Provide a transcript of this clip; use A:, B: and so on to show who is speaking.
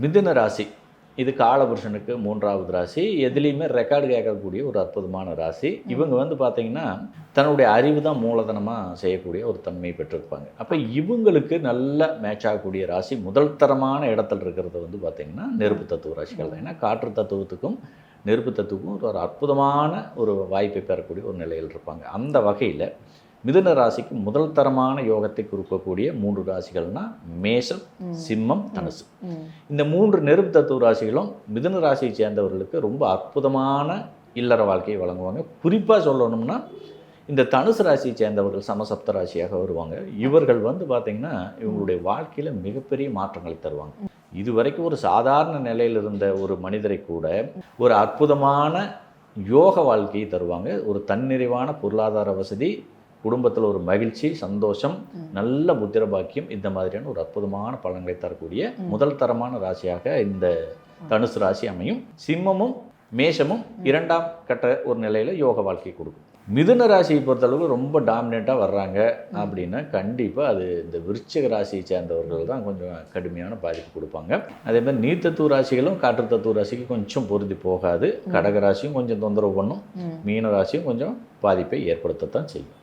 A: மிதுன ராசி இது காலபுருஷனுக்கு 3வது ராசி. எதுலேயுமே ரெக்கார்டு கேட்கக்கூடிய ஒரு அற்புதமான ராசி. இவங்க வந்து பார்த்திங்கன்னா தன்னுடைய அறிவு தான் மூலதனமாக செய்யக்கூடிய ஒரு தன்மையை பெற்றிருப்பாங்க. அப்போ இவங்களுக்கு நல்ல மேட்ச் ஆகக்கூடிய ராசி முதல் தரமான இடத்துல இருக்கிறது வந்து பார்த்திங்கன்னா நெருப்பு தத்துவ ராசிகள் தான். ஏன்னா காற்று தத்துவத்துக்கும் நெருப்பு தத்துவத்துக்கும் ஒரு அற்புதமான ஒரு வாய்ப்பை பெறக்கூடிய ஒரு நிலையில் இருப்பாங்க. அந்த வகையில் மிதுன ராசிக்கு முதல் தரமான யோகத்தை கொடுக்கக்கூடிய 3 ராசிகள்னால் மேஷம், சிம்மம், தனுசு. இந்த 3 நெருப்பு தத்துவ ராசிகளும் மிதுன ராசியை சேர்ந்தவர்களுக்கு ரொம்ப அற்புதமான இல்லற வாழ்க்கையை வழங்குவாங்க. குறிப்பாக சொல்லணும்னா இந்த தனுசு ராசியை சேர்ந்தவர்கள் சமசப்த ராசியாக வருவாங்க. இவர்கள் வந்து பார்த்திங்கன்னா இவங்களுடைய வாழ்க்கையில் மிகப்பெரிய மாற்றங்களை தருவாங்க. இதுவரைக்கும் ஒரு சாதாரண நிலையில் இருந்த ஒரு மனிதரை கூட ஒரு அற்புதமான யோக வாழ்க்கையை தருவாங்க. ஒரு தன்னிறைவான பொருளாதார வசதி, குடும்பத்தில் ஒரு மகிழ்ச்சி, சந்தோஷம், நல்ல புத்திர பாக்கியம், இந்த மாதிரியான ஒரு அற்புதமான பலன்களை தரக்கூடிய முதல் தரமான ராசியாக இந்த தனுசு ராசி அமையும். சிம்மமும் மேஷமும் 2ஆம் கட்ட ஒரு நிலையில் யோக வாழ்க்கை கொடுக்கும். மிதுன ராசியை பொறுத்தளவுக்கு ரொம்ப டாமினேட்டாக வர்றாங்க அப்படின்னா கண்டிப்பாக அது இந்த விருச்சிக ராசியை சேர்ந்தவர்கள் தான் கொஞ்சம் கடுமையான பாதிப்பு கொடுப்பாங்க. அதே மாதிரி நீர் தத்துவ ராசிகளும் காற்று தத்துவ ராசிக்கு கொஞ்சம் பொருந்தி போகாது. கடக ராசியும் கொஞ்சம் தொந்தரவு பண்ணும். மீன ராசியும் கொஞ்சம் பாதிப்பை ஏற்படுத்தத்தான் செய்யும்.